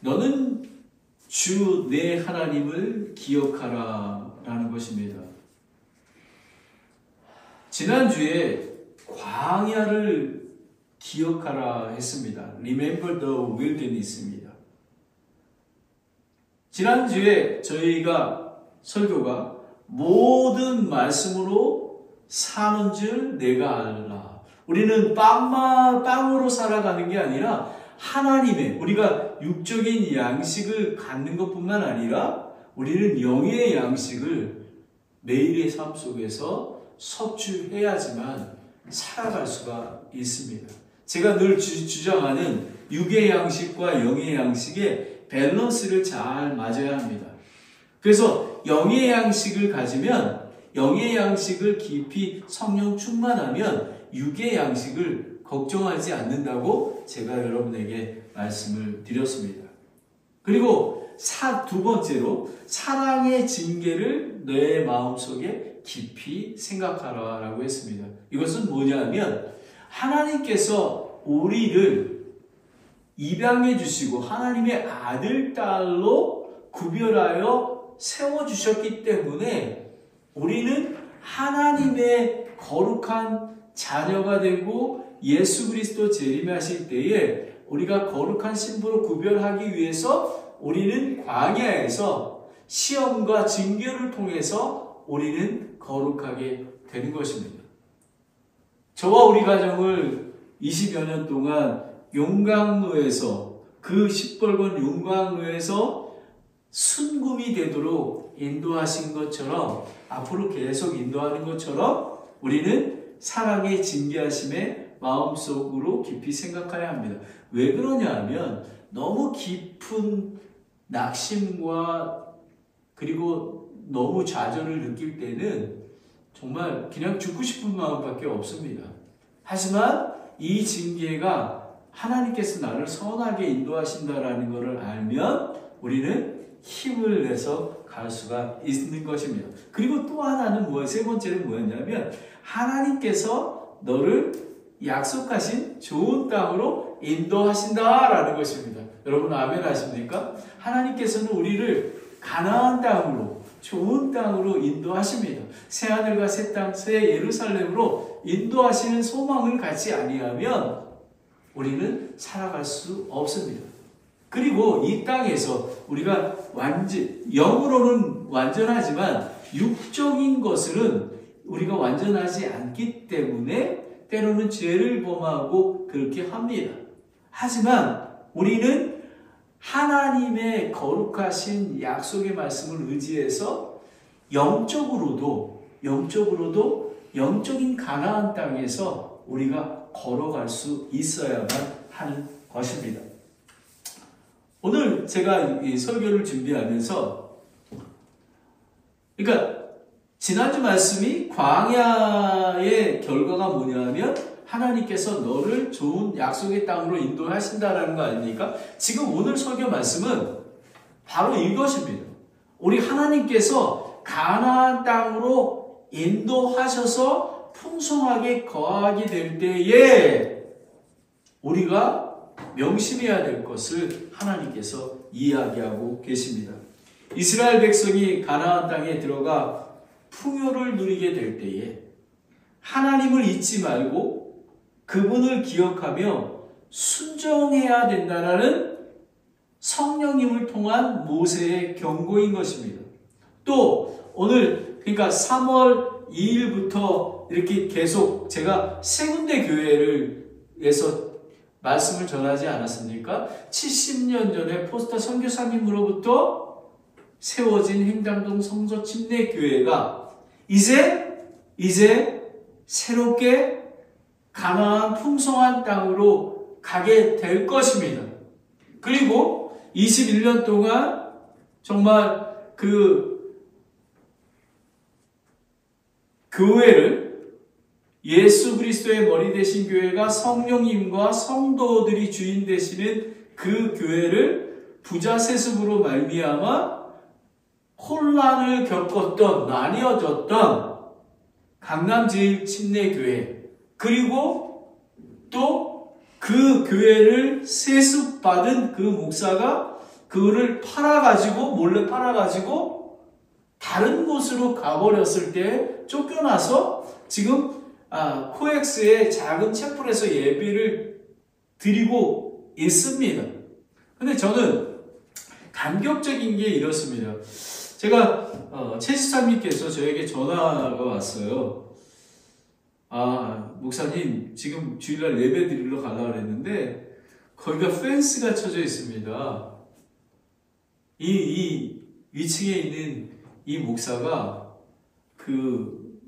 너는 주 내 하나님을 기억하라 라는 것입니다. 지난주에 광야를 기억하라 했습니다. Remember the wilderness입니다. 지난주에 저희가 설교가 모든 말씀으로 사는 줄 내가 알라. 우리는 빵으로 살아가는 게 아니라 하나님의, 우리가 육적인 양식을 갖는 것뿐만 아니라 우리는 영의 양식을 매일의 삶 속에서 섭취해야지만 살아갈 수가 있습니다. 제가 늘 주장하는 육의 양식과 영의 양식의 밸런스를 잘 맞아야 합니다. 그래서 영의 양식을 가지면, 영의 양식을 깊이 성령 충만하면 육의 양식을 걱정하지 않는다고 제가 여러분에게 말씀을 드렸습니다. 그리고 두 번째로 사랑의 징계를 내 마음속에 깊이 생각하라 라고 했습니다. 이것은 뭐냐면 하나님께서 우리를 입양해 주시고 하나님의 아들, 딸로 구별하여 세워주셨기 때문에 우리는 하나님의 거룩한 자녀가 되고 예수 그리스도 재림하실 때에 우리가 거룩한 신부로 구별하기 위해서 우리는 광야에서 시험과 징계를 통해서 우리는 거룩하게 되는 것입니다. 저와 우리 가정을 20여 년 동안 용광로에서, 그 시뻘건 용광로에서 순금이 되도록 인도하신 것처럼, 앞으로 계속 인도하는 것처럼 우리는 사랑의 징계하심에 마음속으로 깊이 생각해야 합니다. 왜 그러냐 하면 너무 깊은 낙심과 그리고 너무 좌절을 느낄 때는 정말 그냥 죽고 싶은 마음밖에 없습니다. 하지만 이 징계가 하나님께서 나를 선하게 인도하신다라는 것을 알면 우리는 힘을 내서 갈 수가 있는 것입니다. 그리고 또 하나는 세 번째는 뭐였냐면 하나님께서 너를 약속하신 좋은 땅으로 인도하신다라는 것입니다. 여러분 아멘 하십니까? 하나님께서는 우리를 가나안 땅으로, 좋은 땅으로 인도하십니다. 새 하늘과 새 땅, 새 예루살렘으로 인도하시는 소망을 갖지 아니하면 우리는 살아갈 수 없습니다. 그리고 이 땅에서 우리가 영으로는 완전하지만 육적인 것은 우리가 완전하지 않기 때문에 때로는 죄를 범하고 그렇게 합니다. 하지만 우리는 하나님의 거룩하신 약속의 말씀을 의지해서 영적으로도 영적인 가나안 땅에서 우리가 걸어갈 수 있어야만 하는 것입니다. 오늘 제가 이 설교를 준비하면서, 그러니까 지난주 말씀이 광야의 결과가 뭐냐면 하나님께서 너를 좋은 약속의 땅으로 인도하신다라는 거 아닙니까? 지금 오늘 설교 말씀은 바로 이것입니다. 우리 하나님께서 가나안 땅으로 인도하셔서 풍성하게 거하게 될 때에 우리가 명심해야 될 것을 하나님께서 이야기하고 계십니다. 이스라엘 백성이 가나안 땅에 들어가 풍요를 누리게 될 때에 하나님을 잊지 말고 그분을 기억하며 순종해야 된다는 성령님을 통한 모세의 경고인 것입니다. 또 오늘 그러니까 3월 2일부터 이렇게 계속 제가 세 군데 교회에서 말씀을 전하지 않았습니까? 70년 전에 포스터 선교사님으로부터 세워진 행당동 성서 침례교회가 이제 새롭게 가나안 풍성한 땅으로 가게 될 것입니다. 그리고 21년 동안 정말 그 교회를 예수 그리스도의 머리 되신 교회가 성령님과 성도들이 주인 되시는 그 교회를 부자 세습으로 말미암아 혼란을 겪었던, 나뉘어졌던 강남제일침례교회, 그리고 또 그 교회를 세습받은 그 목사가 그거를 팔아가지고 몰래 팔아가지고 다른 곳으로 가버렸을 때 쫓겨나서 지금 코엑스의 작은 채플에서 예배를 드리고 있습니다. 근데 저는 감격적인 게 이렇습니다. 제가 최지사님께서 저에게 전화가 왔어요. 목사님 지금 주일날 예배 드리러 가려고 그랬는데 거기가 펜스가 쳐져 있습니다. 이 위층에 있는 이 목사가 그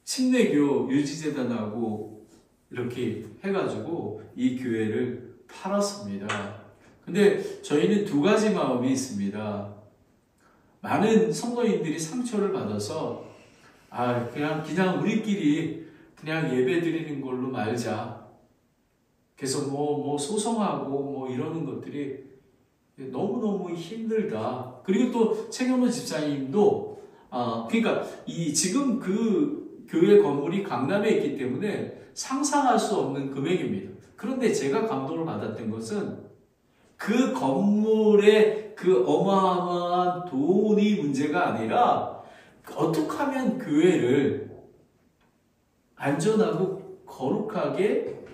침례교 유지재단하고 이렇게 해가지고 이 교회를 팔았습니다. 근데 저희는 두 가지 마음이 있습니다. 많은 성도인들이 상처를 받아서 그냥 우리끼리 그냥 예배 드리는 걸로 말자. 그래서 뭐 소송하고 이러는 것들이 너무너무 힘들다. 그리고 또 최경원 집사님도 그러니까 지금 그 교회 건물이 강남에 있기 때문에 상상할 수 없는 금액입니다. 그런데 제가 감동을 받았던 것은 그 건물의 그 어마어마한 돈이 문제가 아니라 어떻게 하면 교회를 안전하고 거룩하게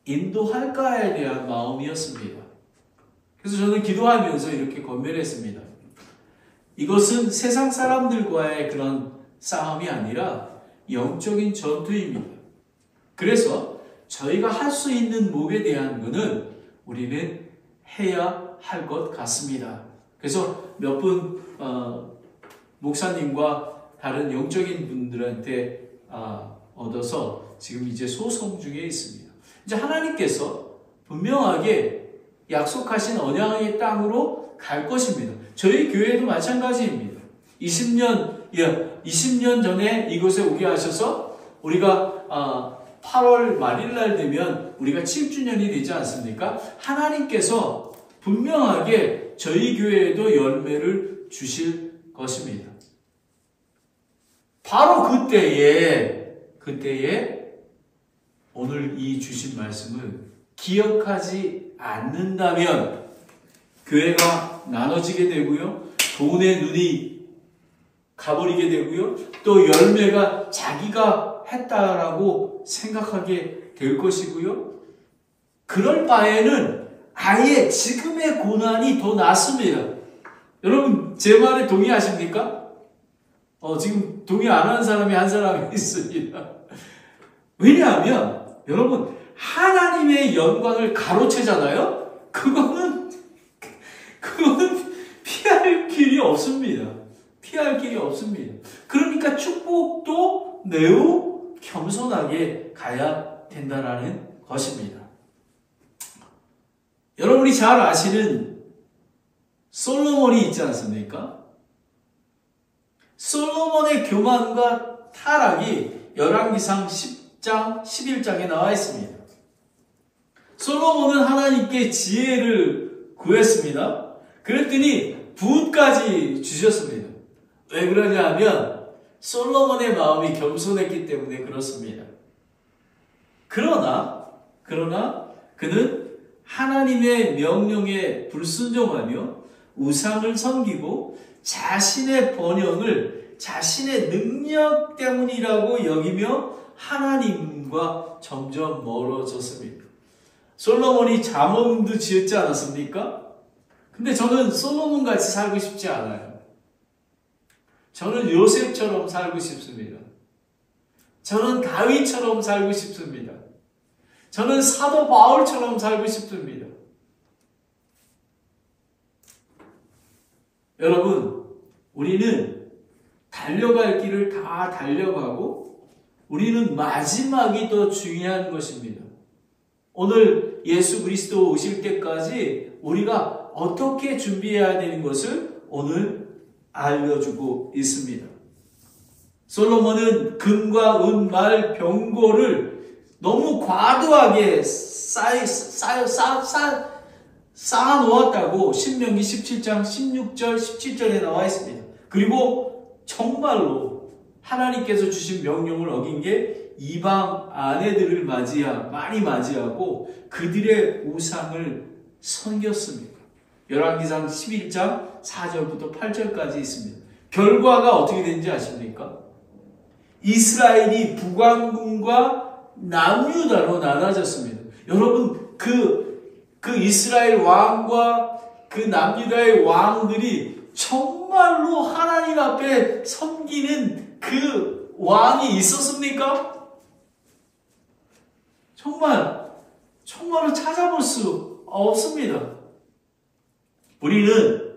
인도할까에 대한 마음이었습니다. 그래서 저는 기도하면서 이렇게 권면했습니다. 이것은 세상 사람들과의 그런 싸움이 아니라 영적인 전투입니다. 그래서 저희가 할 수 있는 목에 대한 것은 우리는 해야 할 것 같습니다. 그래서 몇 분 목사님과 다른 영적인 분들한테 얻어서 지금 이제 소송 중에 있습니다. 이제 하나님께서 분명하게 약속하신 언약의 땅으로 갈 것입니다. 저희 교회도 마찬가지입니다. 20년 전에 이곳에 오게 하셔서 우리가 8월 말일날 되면 우리가 7주년이 되지 않습니까? 하나님께서 분명하게 저희 교회에도 열매를 주실 것입니다. 바로 그때에 오늘 이 주신 말씀을 기억하지 않는다면 교회가 나눠지게 되고요. 돈의 눈이 가버리게 되고요. 또 열매가 자기가 했다라고 생각하게 될 것이고요. 그럴 바에는 아예 지금의 고난이 더 낫습니다. 여러분 제 말에 동의하십니까? 지금 동의 안 하는 사람이 한 사람이 있습니다. 왜냐하면 여러분 하나님의 영광을 가로채잖아요. 그거는 피할 길이 없습니다. 피할 길이 없습니다. 그러니까 축복도 매우 겸손하게 가야 된다는 것입니다. 여러분이 잘 아시는 솔로몬이 있지 않습니까? 솔로몬의 교만과 타락이 열왕기상 10장, 11장에 나와 있습니다. 솔로몬은 하나님께 지혜를 구했습니다. 그랬더니 부까지 주셨습니다. 왜 그러냐 하면 솔로몬의 마음이 겸손했기 때문에 그렇습니다. 그러나 그는 하나님의 명령에 불순종하며 우상을 섬기고 자신의 번영을 자신의 능력 때문이라고 여기며 하나님과 점점 멀어졌습니다. 솔로몬이 잠언도 지었지 않았습니까? 근데 저는 솔로몬 같이 살고 싶지 않아요. 저는 요셉처럼 살고 싶습니다. 저는 다윗처럼 살고 싶습니다. 저는 사도 바울처럼 살고 싶습니다. 여러분, 우리는 달려갈 길을 다 달려가고 우리는 마지막이 더 중요한 것입니다. 오늘 예수 그리스도 오실 때까지 우리가 어떻게 준비해야 되는 것을 오늘 알려주고 있습니다. 솔로몬은 금과 은, 말, 병고를 너무 과도하게 쌓아놓았다고 신명기 17장 16절 17절에 나와 있습니다. 그리고 정말로 하나님께서 주신 명령을 어긴 게 이방 아내들을 많이 맞이하고 그들의 우상을 섬겼습니다. 열왕기상 11장 4절부터 8절까지 있습니다. 결과가 어떻게 되는지 아십니까? 이스라엘이 북왕군과 남유다로 나눠졌습니다. 여러분, 그 이스라엘 왕과 그 남유다의 왕들이 정말로 하나님 앞에 섬기는 그 왕이 있었습니까? 정말로 찾아볼 수 없습니다. 우리는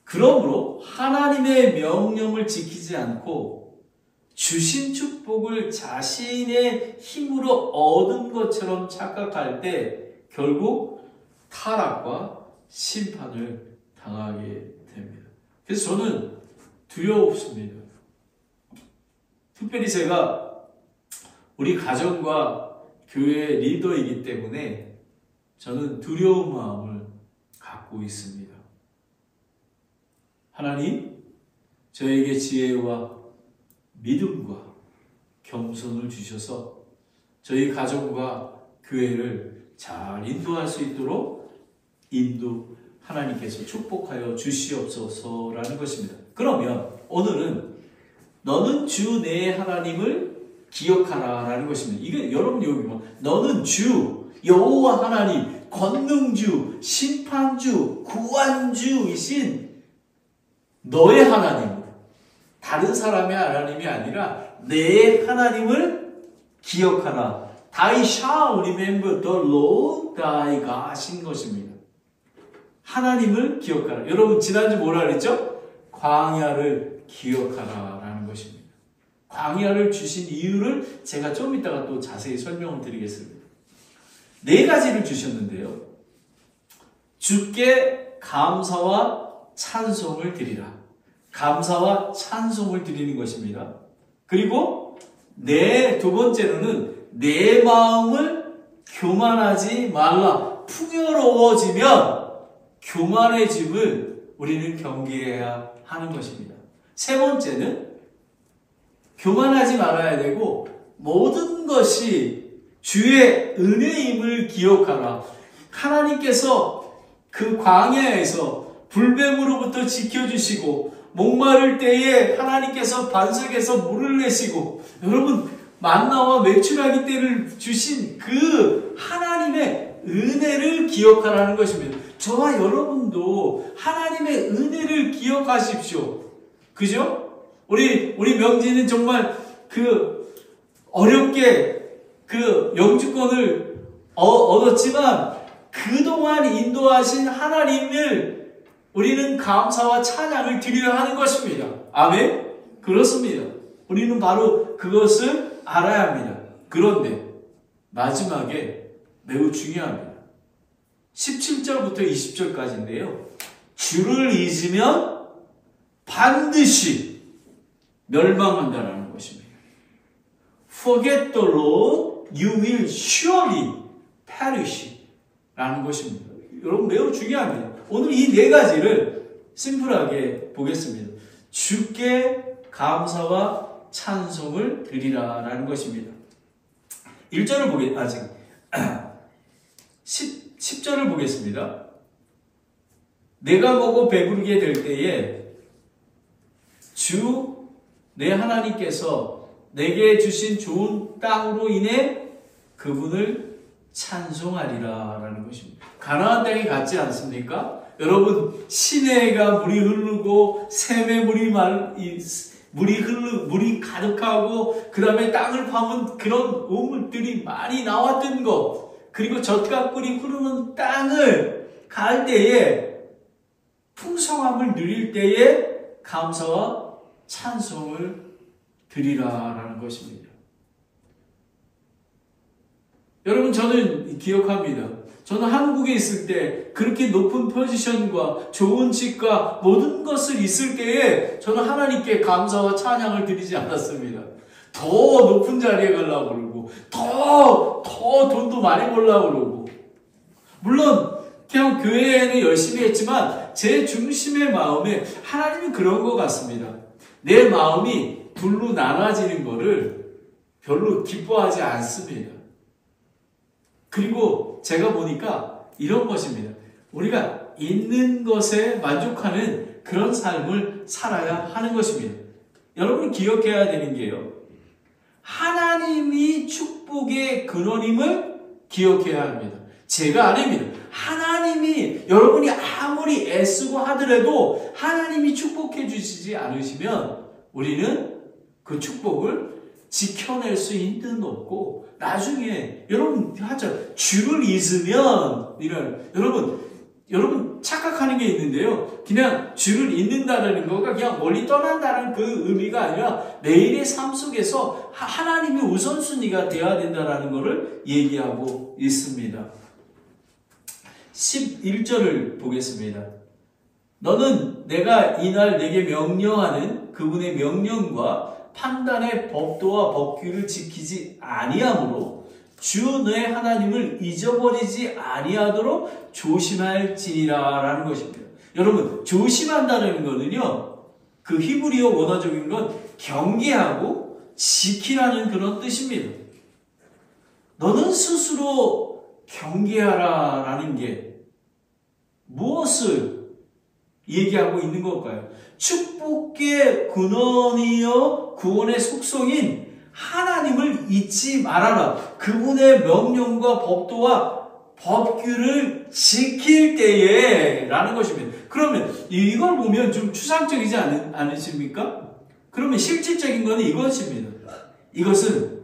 그러므로 하나님의 명령을 지키지 않고 주신 축복을 자신의 힘으로 얻은 것처럼 착각할 때 결국 타락과 심판을 당하게 됩니다. 그래서 저는 두려웠습니다. 특별히 제가 우리 가정과 교회 리더이기 때문에 저는 두려운 마음을 갖고 있습니다. 하나님, 저에게 지혜와 믿음과 겸손을 주셔서 저희 가정과 교회를 잘 인도할 수 있도록 하나님께서 축복하여 주시옵소서라는 것입니다. 그러면 오늘은 너는 주 내 하나님을 기억하라라는 것입니다. 이게 여러분 여기 뭐 너는 주 여호와 하나님 권능주 심판주 구원주이신 너의 하나님, 다른 사람의 하나님이 아니라 내 하나님을 기억하라. Thou shall remember the Lord thy God 하신 것입니다. 하나님을 기억하라. 여러분 지난주 뭐라 그랬죠? 광야를 기억하라라는 것입니다. 광야를 주신 이유를 제가 좀 이따가 또 자세히 설명을 드리겠습니다. 4가지를 주셨는데요. 주께 감사와 찬송을 드리라. 감사와 찬송을 드리는 것입니다. 그리고 두 번째로는 내 마음을 교만하지 말라. 풍요로워지면 교만해짐을 우리는 경계해야 하는 것입니다. 세 번째는 교만하지 말아야 되고 모든 것이 주의 은혜임을 기억하라. 하나님께서 그 광야에서 불뱀으로부터 지켜주시고 목마를 때에 하나님께서 반석에서 물을 내시고 여러분 만나와 메추라기 때를 주신 그 하나님의 은혜를 기억하라는 것입니다. 저와 여러분도 하나님의 은혜를 기억하십시오. 그죠? 우리 명진은 정말 어렵게 영주권을 얻었지만 그동안 인도하신 하나님을 우리는 감사와 찬양을 드려야 하는 것입니다. 아멘? 그렇습니다. 우리는 바로 그것을 알아야 합니다. 그런데 마지막에 매우 중요합니다. 17절부터 20절까지인데요. 주를 잊으면 반드시 멸망한다라는 것입니다. Forget the Lord, you will surely perish 라는 것입니다. 여러분 매우 중요합니다. 오늘 이 4가지를 심플하게 보겠습니다. 주께 감사와 찬송을 드리라 라는 것입니다. 1절을 보겠습니다. 10절을 보겠습니다. 내가 먹고 배부르게 될 때에 주 내 하나님께서 내게 주신 좋은 땅으로 인해 그분을 찬송하리라 라는 것입니다. 가나안 땅이 같지 않습니까? 여러분 시내가 물이 흐르고 샘에 물이 가득하고 그 다음에 땅을 파면 그런 우물들이 많이 나왔던 것, 그리고 젖과 꿀이 흐르는 땅을 갈 때에 풍성함을 누릴 때에 감사와 찬송을 드리라라는 것입니다. 여러분 저는 기억합니다. 저는 한국에 있을 때 그렇게 높은 포지션과 좋은 집과 모든 것을 있을 때에 저는 하나님께 감사와 찬양을 드리지 않았습니다. 더 높은 자리에 가려고 그러고 더 돈도 많이 벌려고 그러고 물론 그냥 교회에는 열심히 했지만 제 중심의 마음에 하나님은 그런 것 같습니다. 내 마음이 둘로 나눠지는 거를 별로 기뻐하지 않습니다. 그리고 제가 보니까 이런 것입니다. 우리가 있는 것에 만족하는 그런 삶을 살아야 하는 것입니다. 여러분 기억해야 되는 게요. 하나님이 축복의 근원임을 기억해야 합니다. 제가 아닙니다. 하나님이 여러분이 아무리 애쓰고 하더라도 하나님이 축복해 주시지 않으시면 우리는 그 축복을 지켜낼 수 있는 없고 나중에 여러분 하죠. 주를 잊으면 여러분 착각하는 게 있는데요. 그냥 주를 잊는다는 거가 그냥 멀리 떠난다는 그 의미가 아니라 매일의 삶 속에서 하나님이 우선순위가 되어야 된다는 것을 얘기하고 있습니다. 11절을 보겠습니다. 너는 내가 이날 내게 명령하는 그분의 명령과 판단의 법도와 법규를 지키지 아니하므로 주 너의 하나님을 잊어버리지 아니하도록 조심할지니라 라는 것입니다. 여러분 조심한다는 것은요. 그 히브리어 원어적인 건 경계하고 지키라는 그런 뜻입니다. 너는 스스로 경계하라 라는 게 무엇을 얘기하고 있는 걸까요? 축복의 근원이요 구원의 속성인 하나님을 잊지 말아라. 그분의 명령과 법도와 법규를 지킬 때에 라는 것입니다. 그러면 이걸 보면 좀 추상적이지 않으십니까? 그러면 실질적인 것은 이것입니다. 이것은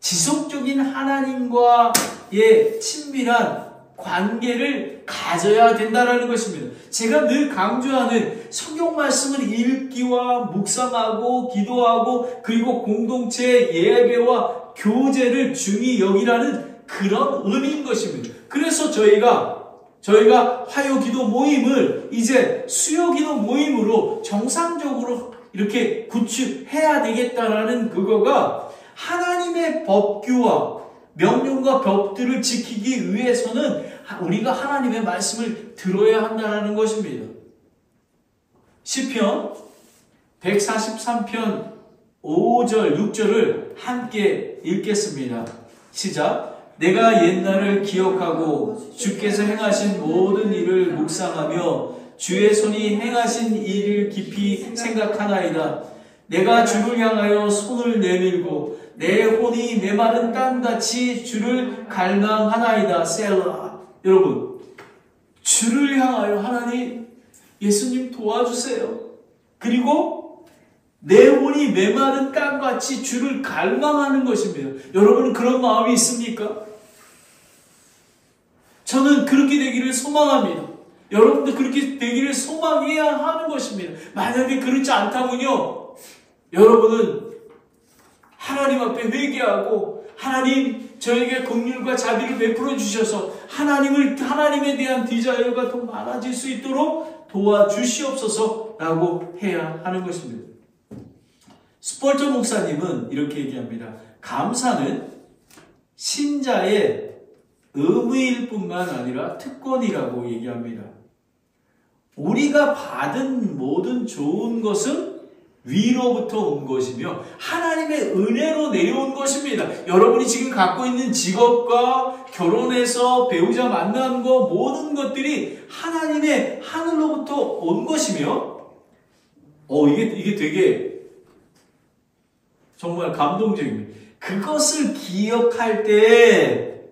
지속적인 하나님과의 친밀한 관계를 가져야 된다는 것입니다. 제가 늘 강조하는 성경 말씀을 읽기와 묵상하고 기도하고 그리고 공동체 예배와 교제를 중히 여기라는 그런 의미인 것입니다. 그래서 저희가 화요기도 모임을 이제 수요기도 모임으로 정상적으로 이렇게 구축해야 되겠다라는 그거가 하나님의 법규와 명령과 법들을 지키기 위해서는 우리가 하나님의 말씀을 들어야 한다는 것입니다. 시편 143편 5절 6절을 함께 읽겠습니다. 시작. 내가 옛날을 기억하고 주께서 행하신 모든 일을 묵상하며 주의 손이 행하신 일을 깊이 생각하나이다. 내가 주를 향하여 손을 내밀고 내 혼이 메마른 땅같이 주를 갈망하나이다. 셀라. 여러분, 주를 향하여 하나님, 예수님 도와주세요. 그리고 내 혼이 메마른 땅같이 주를 갈망하는 것입니다. 여러분은 그런 마음이 있습니까? 저는 그렇게 되기를 소망합니다. 여러분도 그렇게 되기를 소망해야 하는 것입니다. 만약에 그렇지 않다면요, 여러분은 하나님 앞에 회개하고 하나님 저에게 긍휼과 자비를 베풀어 주셔서 하나님에 대한 디자이어가 더 많아질 수 있도록 도와주시옵소서라고 해야 하는 것입니다. 스펄전 목사님은 이렇게 얘기합니다. 감사는 신자의 의무일 뿐만 아니라 특권이라고 얘기합니다. 우리가 받은 모든 좋은 것은 위로부터 온 것이며 하나님의 은혜로 내려온 것입니다. 여러분이 지금 갖고 있는 직업과 결혼해서 배우자 만난 거 모든 것들이 하나님의 하늘로부터 온 것이며 이게 되게 정말 감동적입니다. 그것을 기억할 때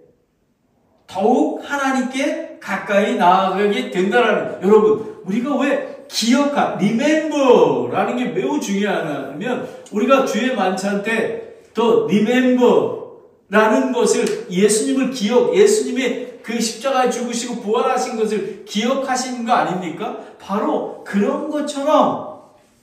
더욱 하나님께 가까이 나아가게 된다라는 여러분 우리가 왜 remember라는 게 매우 중요하냐면 우리가 주의 만찬 때 더 remember라는 것을 예수님의 그 십자가에 죽으시고 부활하신 것을 기억하시는 거 아닙니까? 바로 그런 것처럼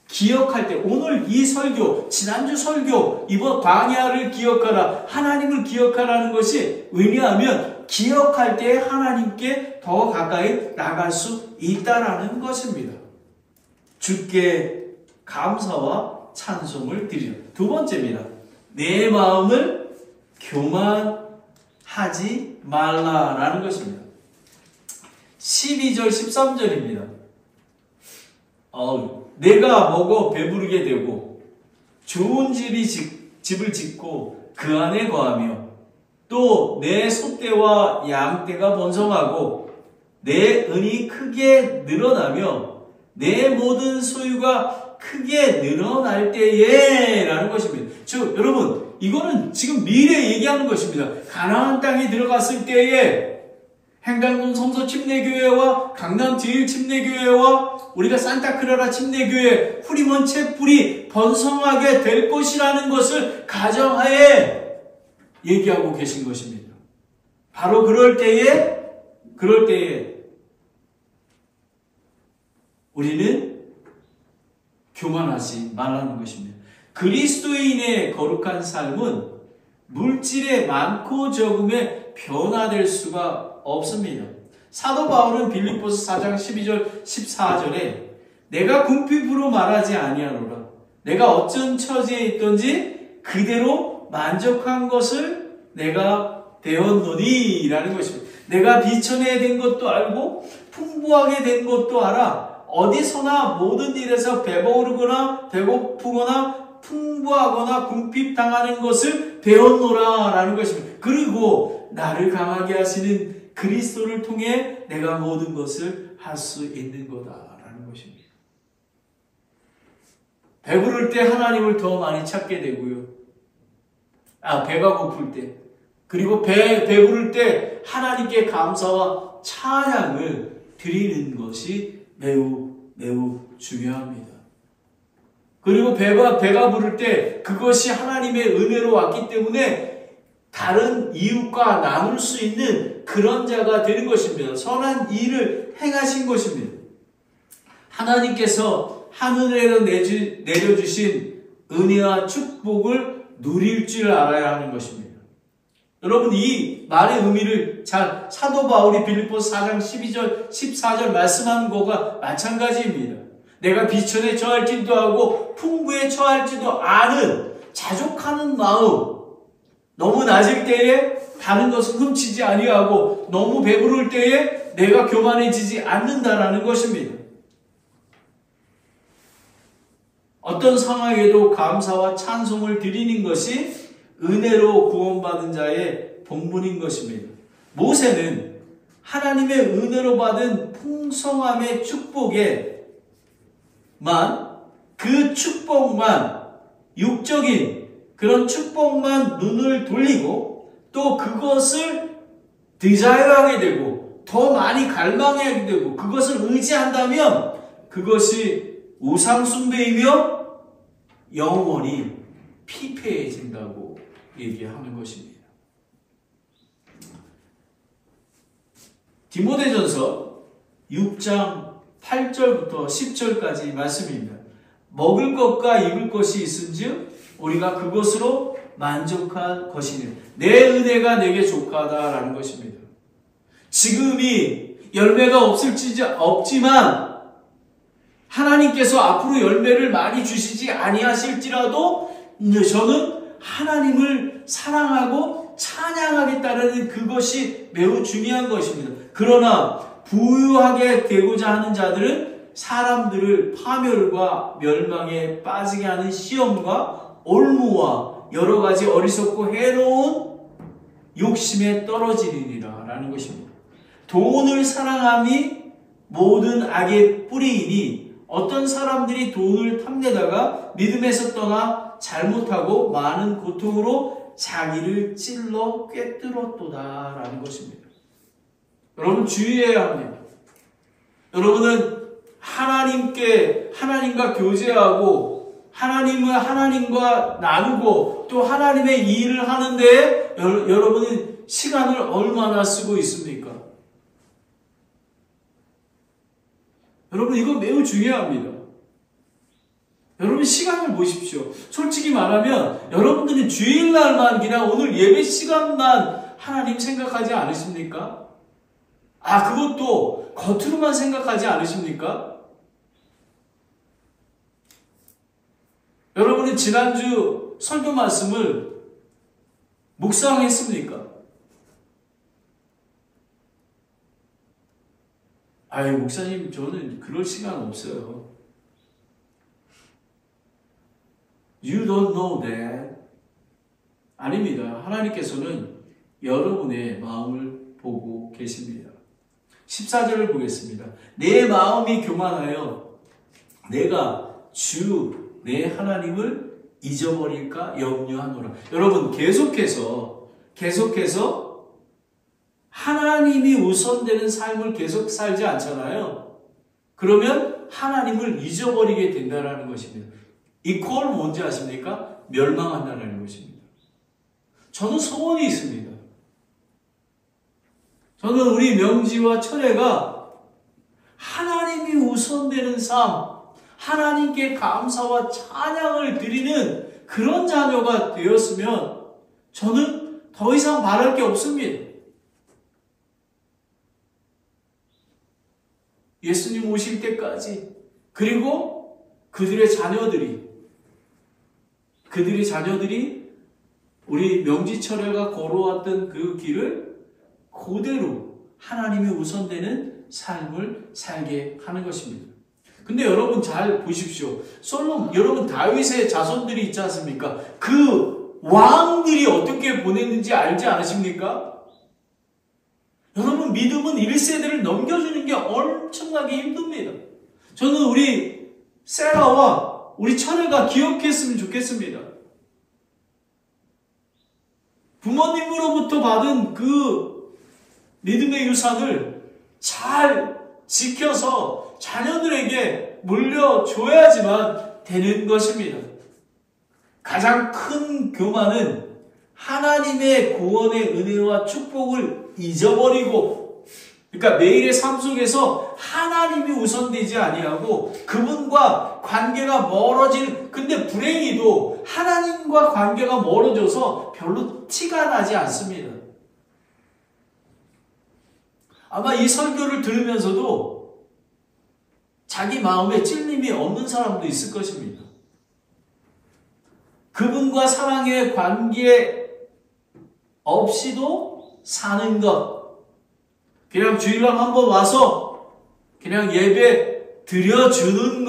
기억할 때 오늘 이 설교, 지난주 설교, 이번 광야를 기억하라, 하나님을 기억하라는 것이 왜냐하면 기억할 때 하나님께 더 가까이 나갈 수 있다라는 것입니다. 주께 감사와 찬송을 드리라. 두 번째입니다. 내 마음을 교만하지 말라라는 것입니다. 12절 13절입니다. 내가 먹어 배부르게 되고 좋은 집을 짓고 그 안에 거하며 또 내 소떼와 양떼가 번성하고 내 은이 크게 늘어나며 내 모든 소유가 크게 늘어날 때에 라는 것입니다. 즉 여러분 이거는 지금 미래 얘기하는 것입니다. 가나안 땅에 들어갔을 때에 행당동 성서 침례교회와 강남 제일 침례교회와 우리가 산타크라라 침례교회 후리먼 채플이 번성하게 될 것이라는 것을 가정하에 얘기하고 계신 것입니다. 바로 그럴 때에 우리는 교만하지 말라는 것입니다. 그리스도인의 거룩한 삶은 물질의 많고 적음에 변화될 수가 없습니다. 사도 바울은 빌립보서 4장 12절 14절에 내가 궁핍으로 말하지 아니하노라. 내가 어쩐 처지에 있던지 그대로 만족한 것을 내가 되었노니 라는 것입니다. 내가 비천해 된 것도 알고 풍부하게 된 것도 알아. 어디서나 모든 일에서 배부르거나 배고프거나 풍부하거나 궁핍당하는 것을 배웠노라 라는 것입니다. 그리고 나를 강하게 하시는 그리스도를 통해 내가 모든 것을 할 수 있는 거다 라는 것입니다. 배부를 때 하나님을 더 많이 찾게 되고요. 배가 고플 때 그리고 배부를 때 하나님께 감사와 찬양을 드리는 것이 매우 중요합니다. 그리고 배가 부를 때 그것이 하나님의 은혜로 왔기 때문에 다른 이웃과 나눌 수 있는 그런 자가 되는 것입니다. 선한 일을 행하신 것입니다. 하나님께서 하늘에로 내려주신 은혜와 축복을 누릴 줄 알아야 하는 것입니다. 여러분 이 말의 의미를 잘 사도 바울이 빌립보서 4장 12절 14절 말씀하는 것과 마찬가지입니다. 내가 비천에 처할지도 하고 풍부에 처할지도 아는 자족하는 마음, 너무 낮을 때에 다른 것을 훔치지 아니하고 너무 배부를 때에 내가 교만해지지 않는다라는 것입니다. 어떤 상황에도 감사와 찬송을 드리는 것이 은혜로 구원받은 자의 본분인 것입니다. 모세는 하나님의 은혜로 받은 풍성함의 축복에만 그 축복만 육적인 그런 축복만 눈을 돌리고 또 그것을 디자이어하게 되고 더 많이 갈망하게 되고 그것을 의지한다면 그것이 우상숭배이며 영원히 피폐해진다고 얘기하는 것입니다. 디모데전서 6장 8절부터 10절까지 말씀입니다. 먹을 것과 입을 것이 있은즉 우리가 그것으로 만족할 것이니 내 은혜가 내게 족하다라는 것입니다. 지금이 열매가 없지만 하나님께서 앞으로 열매를 많이 주시지 아니하실지라도 저는 하나님을 사랑하고 찬양하겠다는 그것이 매우 중요한 것입니다. 그러나 부유하게 되고자 하는 자들은 사람들을 파멸과 멸망에 빠지게 하는 시험과 올무와 여러 가지 어리석고 해로운 욕심에 떨어지리니라 라는 것입니다. 돈을 사랑함이 모든 악의 뿌리이니 어떤 사람들이 돈을 탐내다가 믿음에서 떠나 잘못하고 많은 고통으로 자기를 찔러 꿰뚫었도다 라는 것입니다. 여러분 주의해야 합니다. 여러분은 하나님과 교제하고 하나님과 나누고 또 하나님의 일을 하는데 여러분은 시간을 얼마나 쓰고 있습니까? 여러분 이거 매우 중요합니다. 여러분 시간을 보십시오. 솔직히 말하면 여러분들은 주일날만 그냥 오늘 예배 시간만 하나님 생각하지 않으십니까? 그것도 겉으로만 생각하지 않으십니까? 여러분이 지난주 설교 말씀을 묵상했습니까? 목사님 저는 그럴 시간 없어요. You don't know that. 아닙니다. 하나님께서는 여러분의 마음을 보고 계십니다. 14절을 보겠습니다. 내 마음이 교만하여 내가 주 내 하나님을 잊어버릴까 염려하노라. 여러분 계속해서 하나님이 우선되는 삶을 계속 살지 않잖아요. 그러면 하나님을 잊어버리게 된다는 것입니다. 이 콜 뭔지 아십니까? 멸망한다는 것입니다. 저는 소원이 있습니다. 저는 우리 명지와 철회가 하나님이 우선되는 삶, 하나님께 감사와 찬양을 드리는 그런 자녀가 되었으면 저는 더 이상 바랄 게 없습니다. 예수님 오실 때까지, 그리고 그들의 자녀들이 우리 명지철회가 걸어왔던 그 길을 그대로 하나님이 우선되는 삶을 살게 하는 것입니다. 근데 여러분 잘 보십시오. 여러분 다윗의 자손들이 있지 않습니까? 그 왕들이 어떻게 보냈는지 알지 않으십니까? 여러분 믿음은 1세대를 넘겨주는 게 엄청나게 힘듭니다. 저는 우리 세라와 우리 철회가 기억했으면 좋겠습니다. 부모님으로부터 받은 그 믿음의 유산을 잘 지켜서 자녀들에게 물려줘야지만 되는 것입니다. 가장 큰 교만은 하나님의 구원의 은혜와 축복을 잊어버리고, 그러니까 매일의 삶 속에서 하나님이 우선되지 아니하고 그분과 관계가 멀어지는, 근데 불행히도 하나님과 관계가 멀어져서 별로 티가 나지 않습니다. 아마 이 설교를 들으면서도 자기 마음에 찔림이 없는 사람도 있을 것입니다. 그분과 사랑의 관계 없이도 사는 것, 그냥 주일날 한번 와서 그냥 예배 드려주는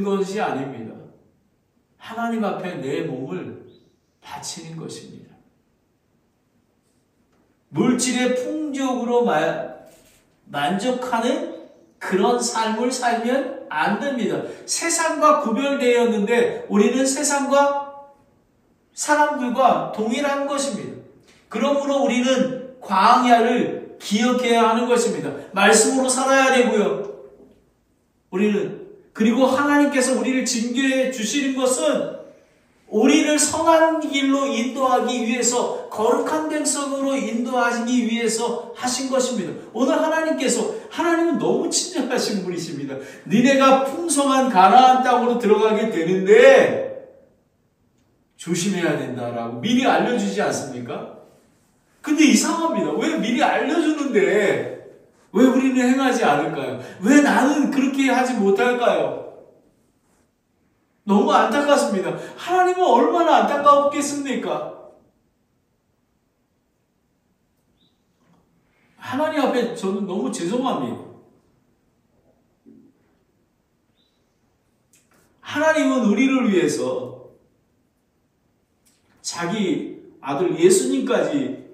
것이 아닙니다. 하나님 앞에 내 몸을 바치는 것입니다. 물질의 풍족으로 만족하는 그런 삶을 살면 안 됩니다. 세상과 구별되었는데 우리는 세상과 사람들과 동일한 것입니다. 그러므로 우리는 광야를 기억해야 하는 것입니다. 말씀으로 살아야 되고요. 그리고 하나님께서 우리를 징계해 주시는 것은 우리를 선한 길로 인도하기 위해서, 거룩한 백성으로 인도하기 위해서 하신 것입니다. 오늘 하나님은 너무 친절하신 분이십니다. 니네가 풍성한 가나안 땅으로 들어가게 되는데 조심해야 된다라고 미리 알려주지 않습니까? 근데 이상합니다. 왜 미리 알려주는데 왜 우리는 행하지 않을까요? 왜 나는 그렇게 하지 못할까요? 너무 안타깝습니다. 하나님은 얼마나 안타까웠겠습니까? 하나님 앞에 저는 너무 죄송합니다. 하나님은 우리를 위해서 자기 아들 예수님까지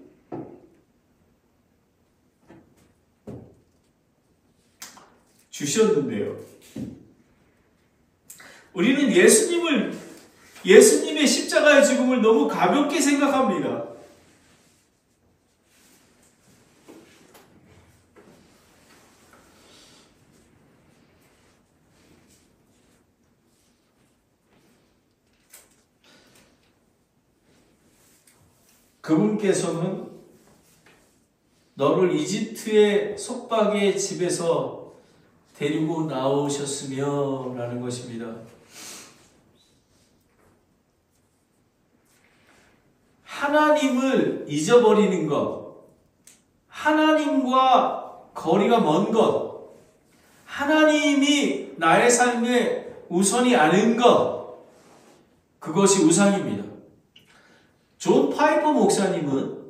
주셨는데요. 우리는 예수님의 십자가의 죽음을 너무 가볍게 생각합니다. 그분께서는 너를 이집트의 속박의 집에서 데리고 나오셨으며 라는 것입니다. 하나님을 잊어버리는 것, 하나님과 거리가 먼 것, 하나님이 나의 삶에 우선이 아닌 것, 그것이 우상입니다. 존 파이퍼 목사님은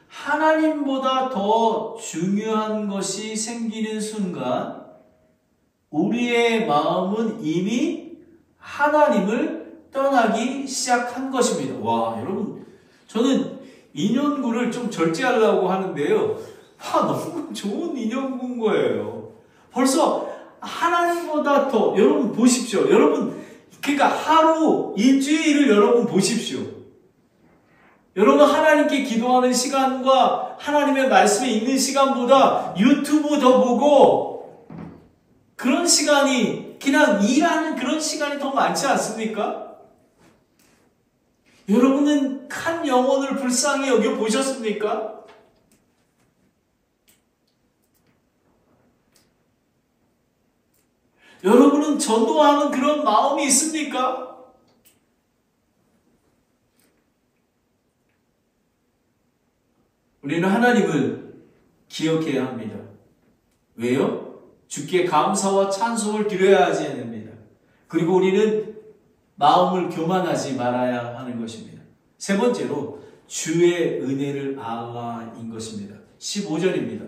하나님보다 더 중요한 것이 생기는 순간 우리의 마음은 이미 하나님을 떠나기 시작한 것입니다. 와, 여러분, 저는 인연구를 좀 절제하려고 하는데요. 너무 좋은 인연구인 거예요. 벌써 하나님보다 더, 여러분 보십시오. 여러분, 그러니까 하루, 일주일을 여러분 보십시오. 여러분 하나님께 기도하는 시간과 하나님의 말씀에 있는 시간보다 유튜브 더 보고 그런 시간이 그냥 일하는 그런 시간이 더 많지 않습니까? 여러분은 한 영혼을 불쌍히 여겨보셨습니까? 여러분은 전도하는 그런 마음이 있습니까? 우리는 하나님을 기억해야 합니다. 왜요? 주께 감사와 찬송을 드려야 하지 됩니다. 그리고 우리는 마음을 교만하지 말아야 하는 것입니다. 세 번째로 주의 은혜를 알라인 것입니다. 15절입니다.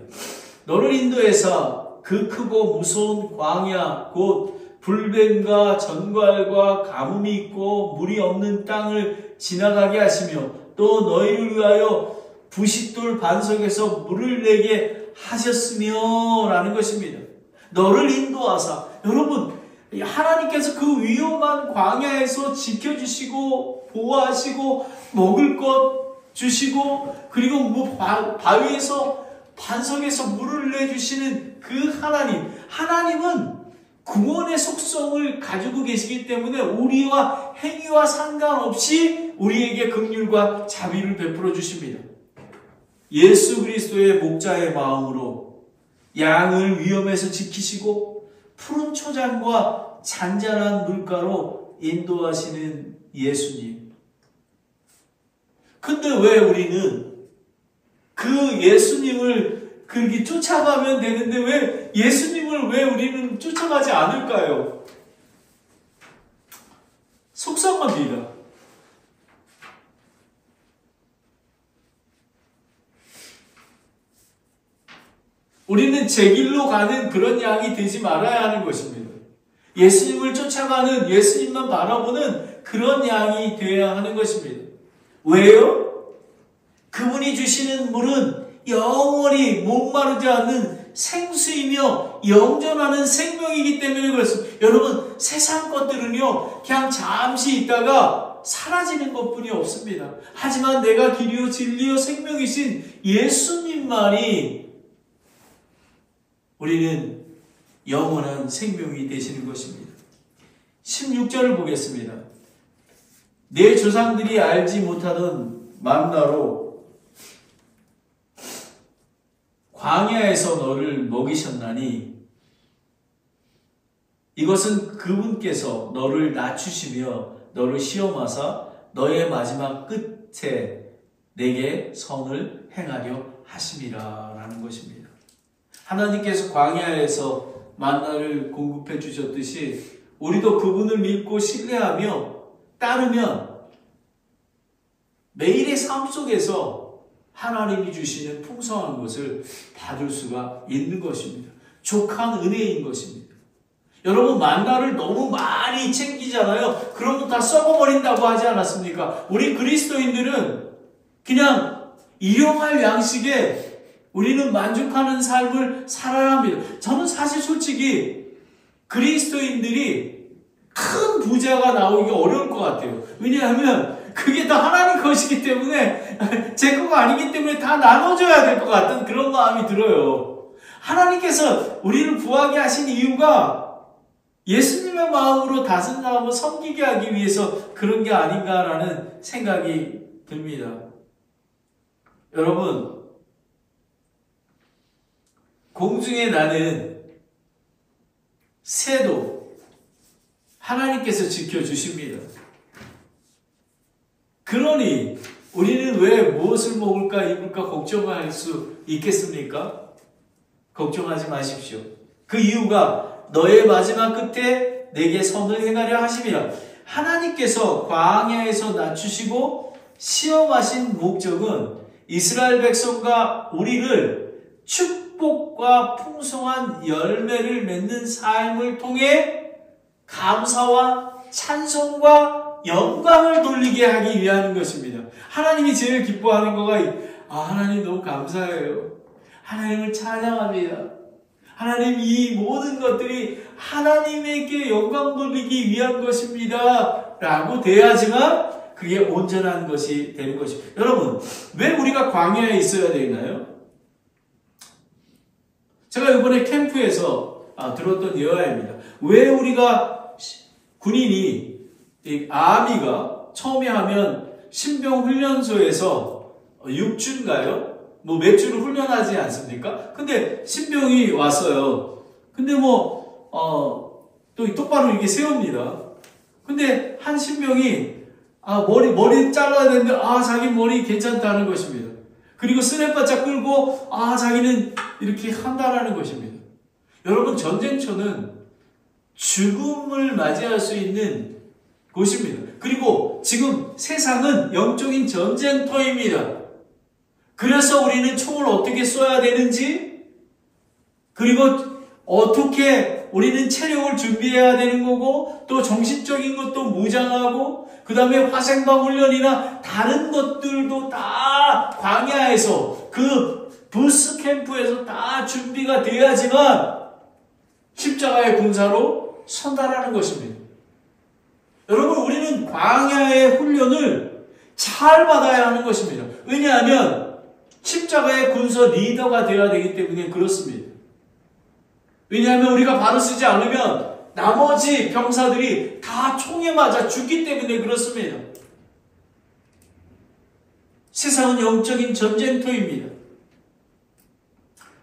너를 인도해서 그 크고 무서운 광야 곧 불뱀과 전갈과 가뭄이 있고 물이 없는 땅을 지나가게 하시며 또 너희를 위하여 부싯돌 반석에서 물을 내게 하셨으며 라는 것입니다. 너를 인도하사, 여러분 하나님께서 그 위험한 광야에서 지켜주시고 보호하시고 먹을 것 주시고 그리고 바위에서 반석에서 물을 내주시는 그 하나님은 구원의 속성을 가지고 계시기 때문에 우리와 행위와 상관없이 우리에게 긍휼과 자비를 베풀어 주십니다. 예수 그리스도의 목자의 마음으로 양을 위험에서 지키시고 푸른 초장과 잔잔한 물가로 인도하시는 예수님. 근데 왜 우리는 그 예수님을 그렇게 쫓아가면 되는데 왜 예수님을 왜 우리는 쫓아가지 않을까요? 속상합니다. 우리는 제 길로 가는 그런 양이 되지 말아야 하는 것입니다. 예수님을 쫓아가는, 예수님만 바라보는 그런 양이 되어야 하는 것입니다. 왜요? 그분이 주시는 물은 영원히 목마르지 않는 생수이며 영존하는 생명이기 때문에 그렇습니다. 여러분, 세상 것들은요, 그냥 잠시 있다가 사라지는 것뿐이 없습니다. 하지만 내가 길이요 진리요 생명이신 예수님만이 우리는 영원한 생명이 되시는 것입니다. 16절을 보겠습니다. 내 조상들이 알지 못하던 만나로 광야에서 너를 먹이셨나니 이것은 그분께서 너를 낮추시며 너를 시험하사 너의 마지막 끝에 내게 선을 행하려 하심이라 라는 것입니다. 하나님께서 광야에서 만나를 공급해 주셨듯이 우리도 그분을 믿고 신뢰하며 따르면 매일의 삶 속에서 하나님이 주시는 풍성한 것을 받을 수가 있는 것입니다. 족한 은혜인 것입니다. 여러분, 만나를 너무 많이 챙기잖아요. 그러면 다 썩어버린다고 하지 않았습니까? 우리 그리스도인들은 그냥 일용할 양식에 우리는 만족하는 삶을 살아야 합니다. 저는 사실 솔직히 그리스도인들이 큰 부자가 나오기 어려울 것 같아요. 왜냐하면 그게 다 하나님 것이기 때문에 제 거가 아니기 때문에 다 나눠줘야 될 것 같은 그런 마음이 들어요. 하나님께서 우리를 부하게 하신 이유가 예수님의 마음으로 다른 사람을 섬기게 하기 위해서 그런 게 아닌가라는 생각이 듭니다. 여러분, 공중에 나는 새도 하나님께서 지켜주십니다. 그러니 우리는 왜 무엇을 먹을까 입을까 걱정할 수 있겠습니까? 걱정하지 마십시오. 그 이유가 너의 마지막 끝에 내게 선을 행하려 하심이라. 하나님께서 광야에서 낮추시고 시험하신 목적은 이스라엘 백성과 우리를 축복과 풍성한 열매를 맺는 삶을 통해 감사와 찬송과 영광을 돌리게 하기 위한 것입니다. 하나님이 제일 기뻐하는 거가 하나님 너무 감사해요. 하나님을 찬양합니다. 하나님 이 모든 것들이 하나님에게 영광 돌리기 위한 것입니다. 라고 돼야지만 그게 온전한 것이 되는 것입니다. 여러분, 왜 우리가 광야에 있어야 되나요? 제가 이번에 캠프에서 들었던 예화입니다. 왜 우리가 군인이 아미가 처음에 하면 신병 훈련소에서 6주인가요? 몇 주를 훈련하지 않습니까? 근데 신병이 왔어요. 근데 또 똑바로 이렇게 세웁니다. 근데 한 신병이 머리 잘라야 되는데 자기 머리 괜찮다는 것입니다. 그리고 스냅바짝 끌고 자기는 이렇게 한다라는 것입니다. 여러분, 전쟁터는 죽음을 맞이할 수 있는 곳입니다. 그리고 지금 세상은 영적인 전쟁터입니다. 그래서 우리는 총을 어떻게 쏘야 되는지, 그리고 어떻게 우리는 체력을 준비해야 되는 거고, 또 정신적인 것도 무장하고, 그 다음에 화생방 훈련이나 다른 것들도 다 광야에서 그 부스 캠프에서 다 준비가 돼야지만 십자가의 군사로 선다라는 것입니다. 여러분, 우리는 광야의 훈련을 잘 받아야 하는 것입니다. 왜냐하면 십자가의 군사 리더가 되어야 되기 때문에 그렇습니다. 왜냐하면 우리가 바로 쓰지 않으면 나머지 병사들이 다 총에 맞아 죽기 때문에 그렇습니다. 세상은 영적인 전쟁터입니다.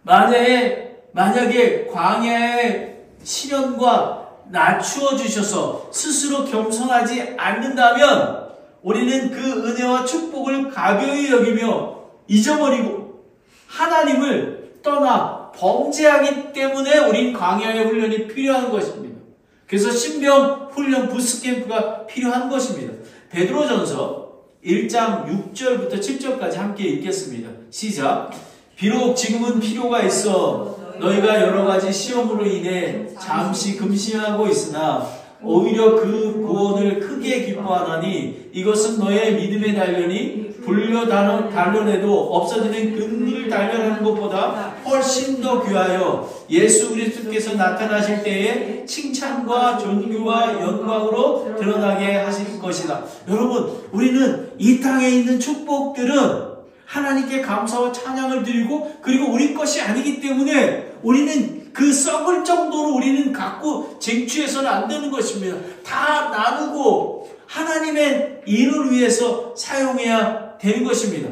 만약에 광야의 시련과 낮추어 주셔서 스스로 겸손하지 않는다면 우리는 그 은혜와 축복을 가벼이 여기며 잊어버리고 하나님을 떠나 범죄하기 때문에 우린 광야의 훈련이 필요한 것입니다. 그래서 신병 훈련 부스캠프가 필요한 것입니다. 베드로전서 1장 6절부터 7절까지 함께 읽겠습니다. 시작. 비록 지금은 필요가 있어 너희가 여러 가지 시험으로 인해 잠시 금심하고 있으나 오히려 그 구원을 크게 기뻐하나니 이것은 너의 믿음의 단련이 불려 단련해도 없어지는 금을 단련하는 것보다 훨씬 더 귀하여 예수 그리스도께서 나타나실 때에 칭찬과 존귀와 영광으로 드러나게 하실 것이다. 여러분, 우리는 이 땅에 있는 축복들은 하나님께 감사와 찬양을 드리고 그리고 우리 것이 아니기 때문에 우리는 그 썩을 정도로 우리는 갖고 쟁취해서는 안 되는 것입니다. 다 나누고 하나님의 일을 위해서 사용해야 되는 것입니다.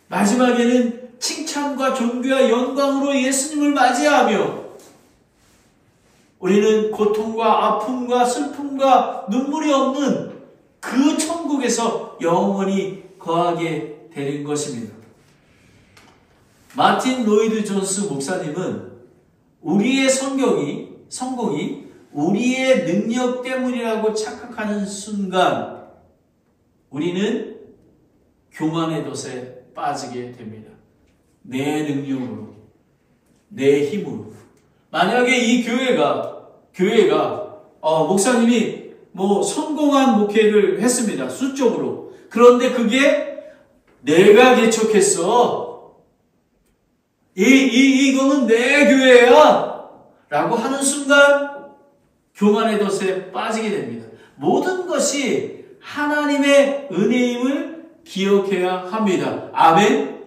마지막에는 칭찬과 존귀와 영광으로 예수님을 맞이하며 우리는 고통과 아픔과 슬픔과 눈물이 없는 그 천국에서 영원히 거하게 되는 것입니다. 마틴 로이드 존스 목사님은 우리의 성공이 우리의 능력 때문이라고 착각하는 순간 우리는 교만의 덫에 빠지게 됩니다. 내 능력으로, 내 힘으로. 만약에 이 교회가 목사님이 성공한 목회를 했습니다. 수적으로. 그런데 그게 내가 개척했어. 이거는 내 교회야. 라고 하는 순간 교만의 덫에 빠지게 됩니다. 모든 것이 하나님의 은혜임을 기억해야 합니다. 아멘.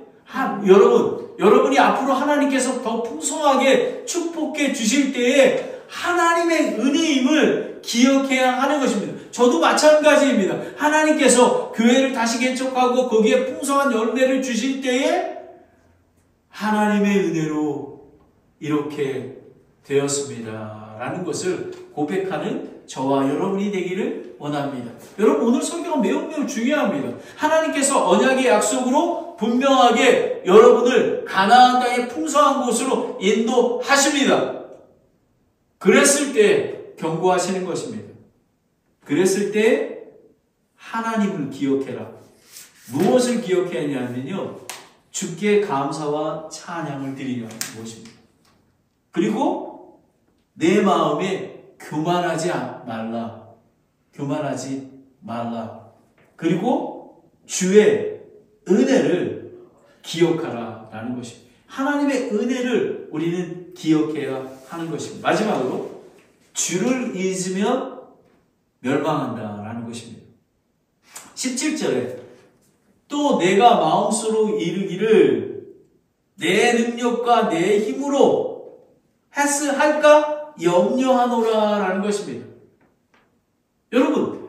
여러분이 앞으로 하나님께서 더 풍성하게 축복해 주실 때에 하나님의 은혜임을 기억해야 하는 것입니다. 저도 마찬가지입니다. 하나님께서 교회를 다시 개척하고 거기에 풍성한 열매를 주실 때에 하나님의 은혜로 이렇게 되었습니다. 라는 것을 고백하는 저와 여러분이 되기를 원합니다. 여러분, 오늘 설교가 매우 중요합니다. 하나님께서 언약의 약속으로 분명하게 여러분을 가나안 땅의 풍성한 곳으로 인도하십니다. 그랬을 때 경고하시는 것입니다. 그랬을 때 하나님을 기억해라. 무엇을 기억해야냐면요, 주께 감사와 찬양을 드리라는 것입니다. 그리고 내 마음에 교만하지 말라. 교만하지 말라. 그리고 주의 은혜를 기억하라 라는 것입니다. 하나님의 은혜를 우리는 기억해야 하는 것입니다. 마지막으로 주를 잊으면 멸망한다 라는 것입니다. 17절에 또 내가 마음속으로 이르기를 내 능력과 내 힘으로 할까 염려하노라 라는 것입니다. 여러분,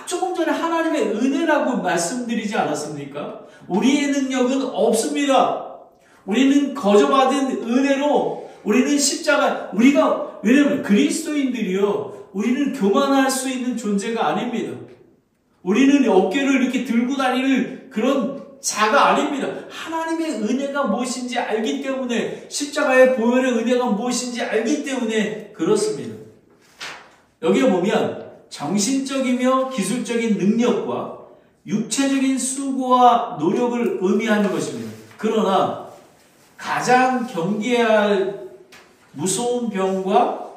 조금 전에 하나님의 은혜라고 말씀드리지 않았습니까? 우리의 능력은 없습니다. 우리는 거저받은 은혜로 우리는 십자가, 왜냐면 그리스도인들이요, 우리는 교만할 수 있는 존재가 아닙니다. 우리는 어깨를 이렇게 들고 다니는 그런 자가 아닙니다. 하나님의 은혜가 무엇인지 알기 때문에, 십자가의 보혈의 은혜가 무엇인지 알기 때문에 그렇습니다. 여기에 보면 정신적이며 기술적인 능력과 육체적인 수고와 노력을 의미하는 것입니다. 그러나 가장 경계해야 할 무서운 병과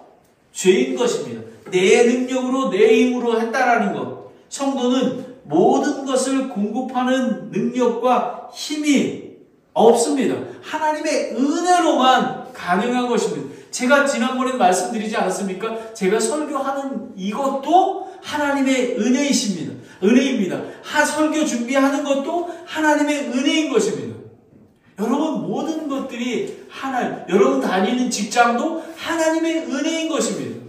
죄인 것입니다. 내 능력으로 내 힘으로 했다라는 것. 성도는 모든 것을 공급하는 능력과 힘이 없습니다. 하나님의 은혜로만 가능한 것입니다. 제가 지난번에 말씀드리지 않았습니까? 제가 설교하는 이것도 하나님의 은혜입니다. 설교 준비하는 것도 하나님의 은혜인 것입니다. 여러분, 모든 것들이 여러분 다니는 직장도 하나님의 은혜인 것입니다.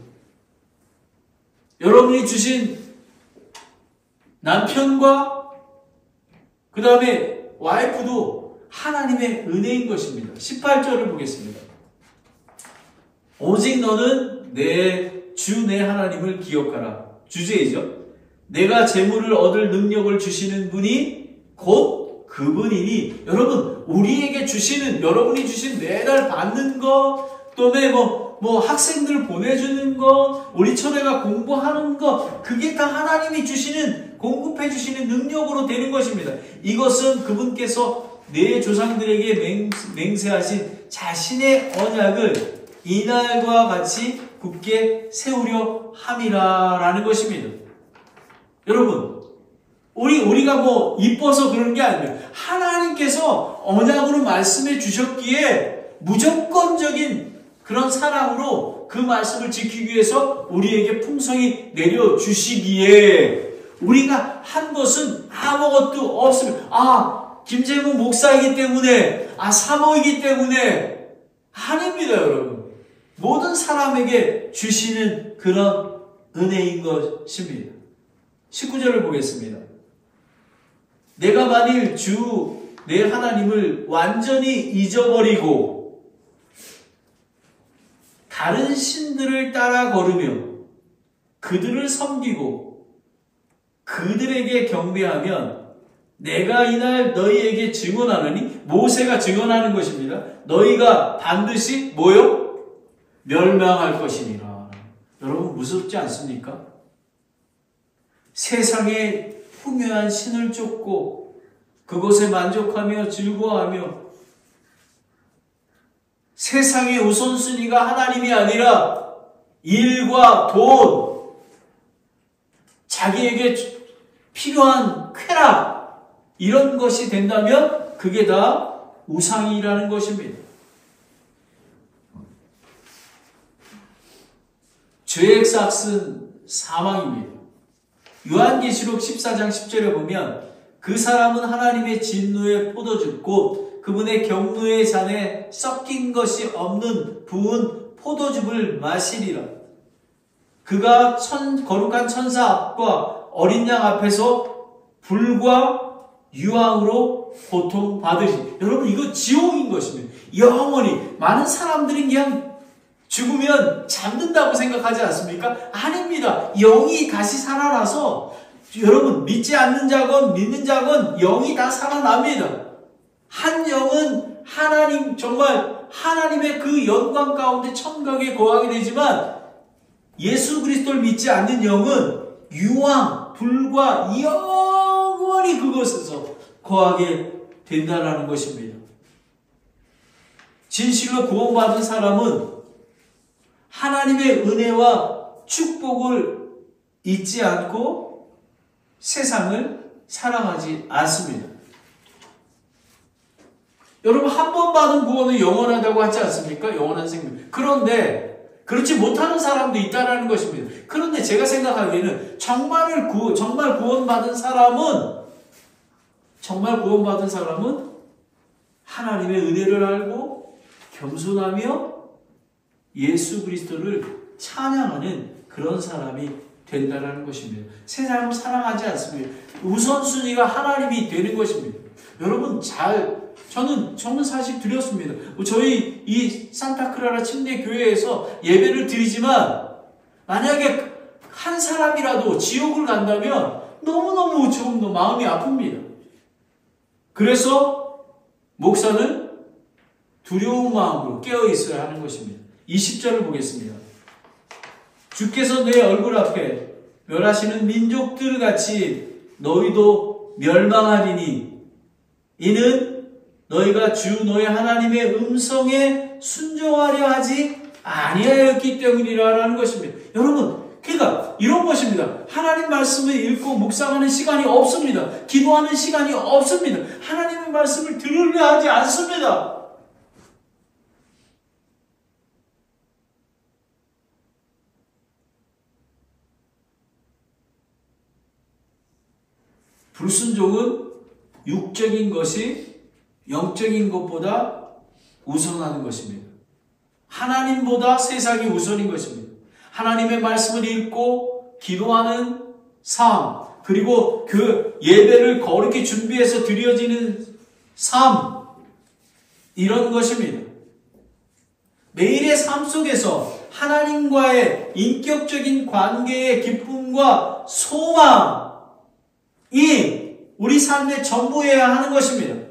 여러분이 주신 남편과 그 다음에 와이프도 하나님의 은혜인 것입니다. 18절을 보겠습니다. 오직 너는 내 하나님을 기억하라. 주제이죠. 내가 재물을 얻을 능력을 주시는 분이 곧 그분이니. 여러분, 우리에게 주시는, 여러분이 주신 매달 받는 것, 또는 학생들 보내주는 것, 우리 처녀가 공부하는 것, 그게 다 하나님이 공급해 주시는 능력으로 되는 것입니다. 이것은 그분께서 내 조상들에게 맹세하신 자신의 언약을 이날과 같이 굳게 세우려 함이라 라는 것입니다. 여러분, 우리가 이뻐서 그런 게 아니에요. 하나님께서 언약으로 말씀해 주셨기에 무조건적인 그런 사랑으로 그 말씀을 지키기 위해서 우리에게 풍성히 내려주시기에 우리가 한 것은 아무것도 없습니다. 김재무 목사이기 때문에, 사모이기 때문에 아닙니다, 여러분. 모든 사람에게 주시는 그런 은혜인 것입니다. 19절을 보겠습니다. 내가 만일 내 하나님을 완전히 잊어버리고 다른 신들을 따라 걸으며 그들을 섬기고 그들에게 경배하면 내가 이날 너희에게 증언하느니, 모세가 증언하는 것입니다. 너희가 반드시 멸망할 것이니라. 여러분, 무섭지 않습니까? 세상에 풍요한 신을 쫓고 그곳에 만족하며 즐거워하며 세상의 우선순위가 하나님이 아니라 일과 돈, 자기에게 필요한 쾌락, 이런 것이 된다면 그게 다 우상이라는 것입니다. 죄의 삭은 사망입니다. 요한계시록 14장 10절에 보면 그 사람은 하나님의 진노의 포도주 곧 그분의 경노의 잔에 섞인 것이 없는 부은 포도즙을 마시리라. 그가 거룩한 천사 앞과 어린 양 앞에서 불과 유황으로 고통받으시. 여러분, 이거 지옥인 것입니다. 영원히. 많은 사람들이 그냥 죽으면 잠든다고 생각하지 않습니까? 아닙니다. 영이 다시 살아나서, 여러분, 믿지 않는 자건 믿는 자건 영이 다 살아납니다. 한 영은 정말 하나님의 그 영광 가운데 천국에 거하게 되지만, 예수 그리스도를 믿지 않는 영은 유황, 불과 영원히 그곳에서 거하게 된다는 것입니다. 진실로 구원받은 사람은 하나님의 은혜와 축복을 잊지 않고 세상을 사랑하지 않습니다. 여러분, 한 번 받은 구원은 영원하다고 하지 않습니까? 영원한 생명. 그런데 그렇지 못하는 사람도 있다는 것입니다. 그런데 제가 생각하기에는 정말 구원받은 사람은 하나님의 은혜를 알고 겸손하며 예수 그리스도를 찬양하는 그런 사람이 된다는 것입니다. 세상을 사랑하지 않습니다. 우선순위가 하나님이 되는 것입니다. 여러분, 저는 사실 드렸습니다. 저희 이 산타크라라 침례교회에서 예배를 드리지만 만약에 한 사람이라도 지옥을 간다면 너무너무 조금 마음이 아픕니다. 그래서 목사는 두려운 마음으로 깨어 있어야 하는 것입니다. 20절을 보겠습니다. 주께서 내 얼굴 앞에 멸하시는 민족들 같이 너희도 멸망하리니 이는 너희가 주 너희 하나님의 음성에 순종하려 하지 아니하였기 때문이라는 것입니다. 여러분, 그러니까 이런 것입니다. 하나님 말씀을 읽고 묵상하는 시간이 없습니다. 기도하는 시간이 없습니다. 하나님의 말씀을 들으려 하지 않습니다. 불순종은 육적인 것이 영적인 것보다 우선하는 것입니다. 하나님보다 세상이 우선인 것입니다. 하나님의 말씀을 읽고 기도하는 삶, 그리고 그 예배를 거룩히 준비해서 드려지는 삶, 이런 것입니다. 매일의 삶 속에서 하나님과의 인격적인 관계의 기쁨과 소망이 우리 삶의 전부여야 하는 것입니다.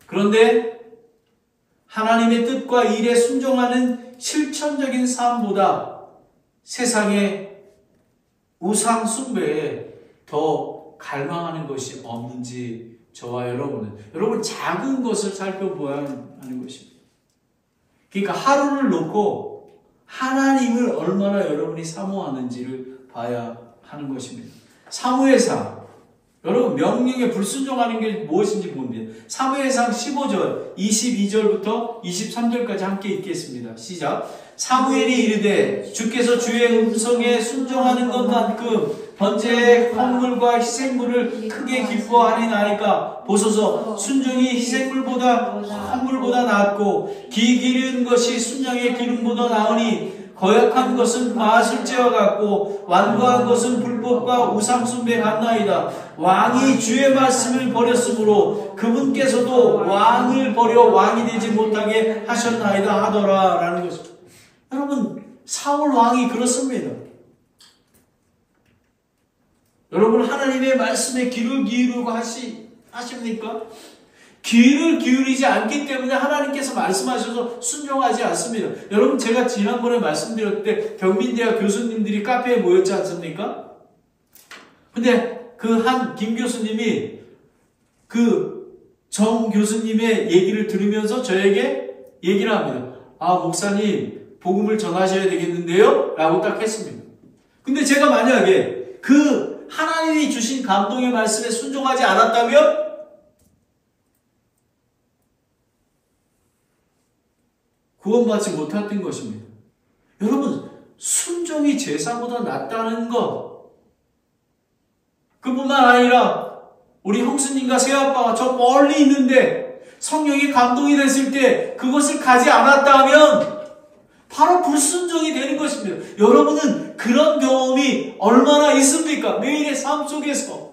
그런데 하나님의 뜻과 일에 순종하는 실천적인 삶보다 세상의 우상 숭배에 더 갈망하는 것이 없는지 저와 여러분 작은 것을 살펴보아야 하는 것입니다. 그러니까 하루를 놓고 하나님을 얼마나 여러분이 사모하는지를 봐야 하는 것입니다. 사무엘상, 여러분 명령에 불순종하는 게 무엇인지 봅니다. 사무엘상 15절 22절부터 23절까지 함께 읽겠습니다. 시작. 사무엘이 이르되 주께서 주의 음성에 순종하는 것만큼 번제의 헌물과 희생물을 크게 기뻐하리나이까. 보소서, 순종이 희생물보다 헌물보다 낫고 기 기른 것이 순양의 기름보다 나으니 거역한 것은 마술제와 같고 완고한 것은 불법과 우상숭배 같나이다. 왕이 주의 말씀을 버렸으므로 그분께서도 왕을 버려 왕이 되지 못하게 하셨나이다 하더라 라는 것입니다. 여러분, 사울 왕이 그렇습니다. 여러분, 하나님의 말씀에 귀를 기울이고 하십니까? 귀를 기울이지 않기 때문에 하나님께서 말씀하셔서 순종하지 않습니다. 여러분, 제가 지난번에 말씀드렸을 때 경민대학 교수님들이 카페에 모였지 않습니까? 근데 그 한 김 교수님이 그 정 교수님의 얘기를 들으면서 저에게 얘기를 합니다. 아, 목사님, 복음을 전하셔야 되겠는데요? 라고 딱 했습니다. 근데 제가 만약에 그 하나님이 주신 감동의 말씀에 순종하지 않았다면 구원받지 못했던 것입니다. 여러분, 순종이 제사보다 낫다는 것, 그뿐만 아니라 우리 형수님과 새아빠가 저 멀리 있는데 성령이 감동이 됐을 때 그것을 가지 않았다면 바로 불순종이 되는 것입니다. 여러분은 그런 경험이 얼마나 있습니까? 매일의 삶 속에서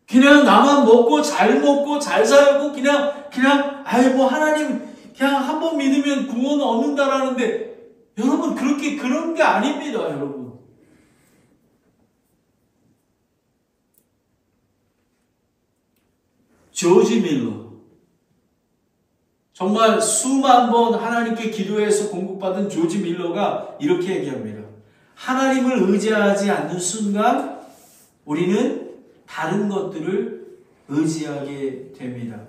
그냥 나만 먹고 잘 살고 그냥 아이고 하나님 그냥 한 번 믿으면 구원 얻는다라는데 여러분 그런 게 아닙니다, 여러분. 조지 밀러, 정말 수만 번 하나님께 기도해서 공급받은 조지 밀러가 이렇게 얘기합니다. 하나님을 의지하지 않는 순간 우리는 다른 것들을 의지하게 됩니다.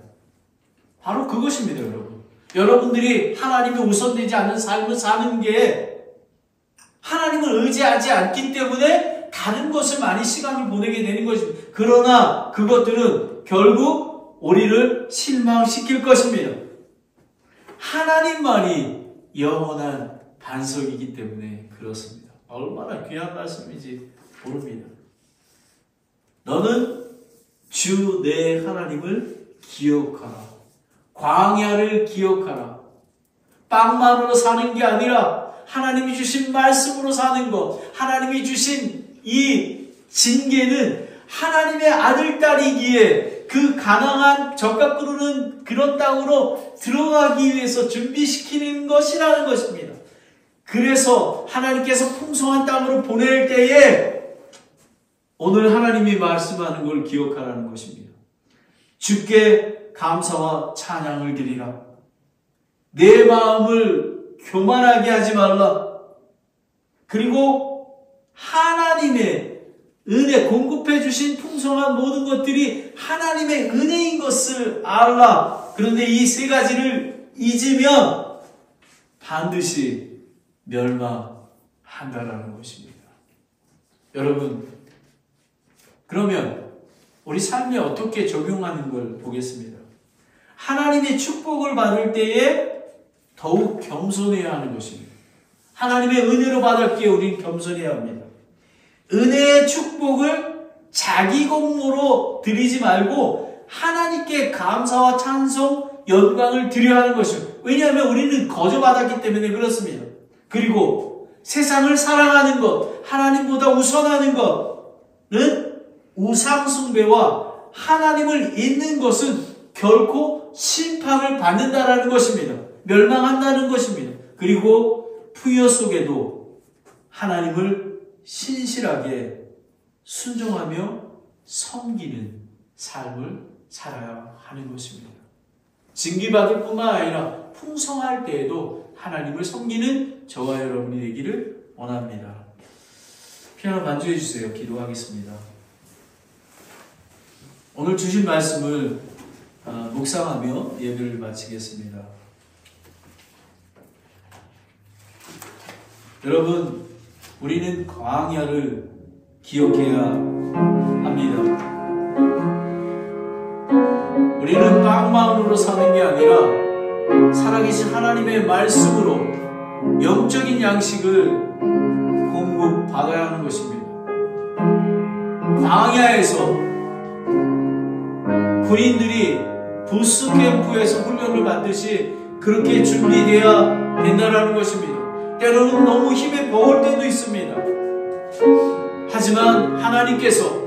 바로 그것입니다, 여러분. 여러분들이 하나님이 우선되지 않는 삶을 사는 게 하나님을 의지하지 않기 때문에 다른 것을 많이 시간을 보내게 되는 것입니다. 그러나 그것들은 결국 우리를 실망시킬 것입니다. 하나님만이 영원한 반석이기 때문에 그렇습니다. 얼마나 귀한 말씀인지 모릅니다. 너는 주 내 하나님을 기억하라. 광야를 기억하라. 빵만으로 사는 게 아니라 하나님이 주신 말씀으로 사는 것, 하나님이 주신 이 징계는 하나님의 아들, 딸이기에 그 가난한 젖값 부르는 그런 땅으로 들어가기 위해서 준비시키는 것이라는 것입니다. 그래서 하나님께서 풍성한 땅으로 보낼 때에 오늘 하나님이 말씀하는 걸 기억하라는 것입니다. 주께 감사와 찬양을 드리라. 내 마음을 교만하게 하지 말라. 그리고 하나님의 은혜, 공급해 주신 풍성한 모든 것들이 하나님의 은혜인 것을 알라. 그런데 이 세 가지를 잊으면 반드시 멸망한다라는 것입니다. 여러분, 그러면 우리 삶에 어떻게 적용하는 걸 보겠습니다. 하나님의 축복을 받을 때에 더욱 겸손해야 하는 것입니다. 하나님의 은혜로 받을 때 우리는 겸손해야 합니다. 은혜의 축복을 자기 공로로 드리지 말고 하나님께 감사와 찬송, 영광을 드려야 하는 것입니다. 왜냐하면 우리는 거저받았기 때문에 그렇습니다. 그리고 세상을 사랑하는 것, 하나님보다 우선하는 것은 우상숭배와 하나님을 잊는 것은 결코 심판을 받는다라는 것입니다. 멸망한다는 것입니다. 그리고 풍요 속에도 하나님을 신실하게 순종하며 섬기는 삶을 살아야 하는 것입니다. 징계받을 뿐만 아니라 풍성할 때에도 하나님을 섬기는 저와 여러분이 되기를 원합니다. 피아노 반주해 주세요. 기도하겠습니다. 오늘 주신 말씀을 묵상하며 예배를 마치겠습니다. 여러분, 우리는 광야를 기억해야 합니다. 우리는 빵만으로 사는 게 아니라 살아계신 하나님의 말씀으로 영적인 양식을 공급받아야 하는 것입니다. 광야에서 군인들이 부스 캠프에서 훈련을 받듯이 그렇게 준비되어야 된다는 것입니다. 때로는 너무 힘에 버을 때도 있습니다. 하지만 하나님께서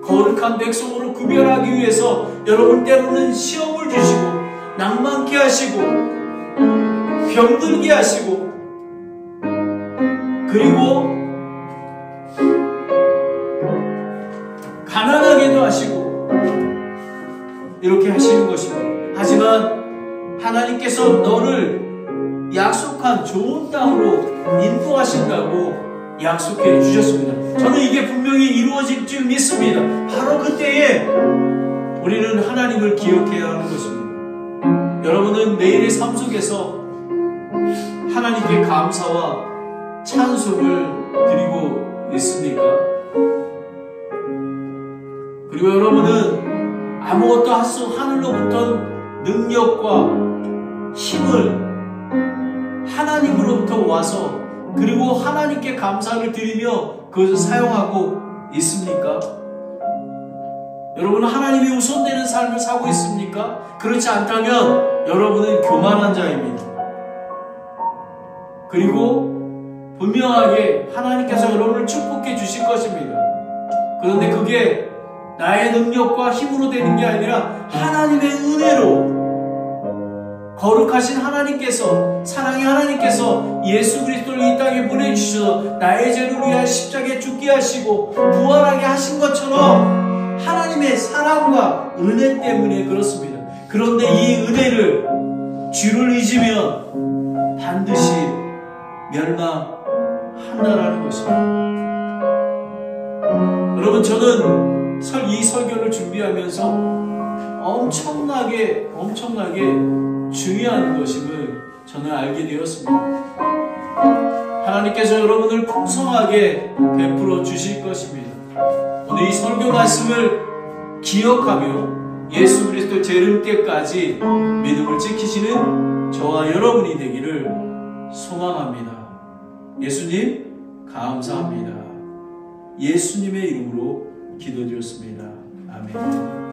거룩한 백성으로 구별하기 위해서 여러분 때로는 시험을 주시고 낭만케 하시고 병들게 하시고 그리고 가난하게도 하시고 이렇게 하시는 것입니다. 하지만 하나님께서 너를 약속한 좋은 땅으로 인도하신다고 약속해 주셨습니다. 저는 이게 분명히 이루어질 줄 믿습니다. 바로 그때에 우리는 하나님을 기억해야 하는 것입니다. 여러분은 내일의 삶 속에서 하나님께 감사와 찬송을 드리고 있습니까? 그리고 여러분은 아무것도 할 수 하늘로부터 능력과 힘을 하나님으로부터 와서 그리고 하나님께 감사를 드리며 그것을 사용하고 있습니까? 여러분은 하나님이 우선되는 삶을 살고 있습니까? 그렇지 않다면 여러분은 교만한 자입니다. 그리고 분명하게 하나님께서 여러분을 축복해 주실 것입니다. 그런데 그게 나의 능력과 힘으로 되는 게 아니라 하나님의 은혜로 거룩하신 하나님께서 사랑의 하나님께서 예수 그리스도를 이 땅에 보내주셔서 나의 죄를 위하여 십자가에 죽게 하시고 부활하게 하신 것처럼 하나님의 사랑과 은혜 때문에 그렇습니다. 그런데 이 은혜를 주를 잊으면 반드시 멸망한다라는 것입니다. 여러분, 저는 이 설교를 준비하면서 엄청나게 중요한 것임을 저는 알게 되었습니다. 하나님께서 여러분을 풍성하게 베풀어 주실 것입니다. 오늘 이 설교 말씀을 기억하며 예수 그리스도 재림 때까지 믿음을 지키시는 저와 여러분이 되기를 소망합니다. 예수님 감사합니다. 예수님의 이름으로 기도드렸습니다. 아멘.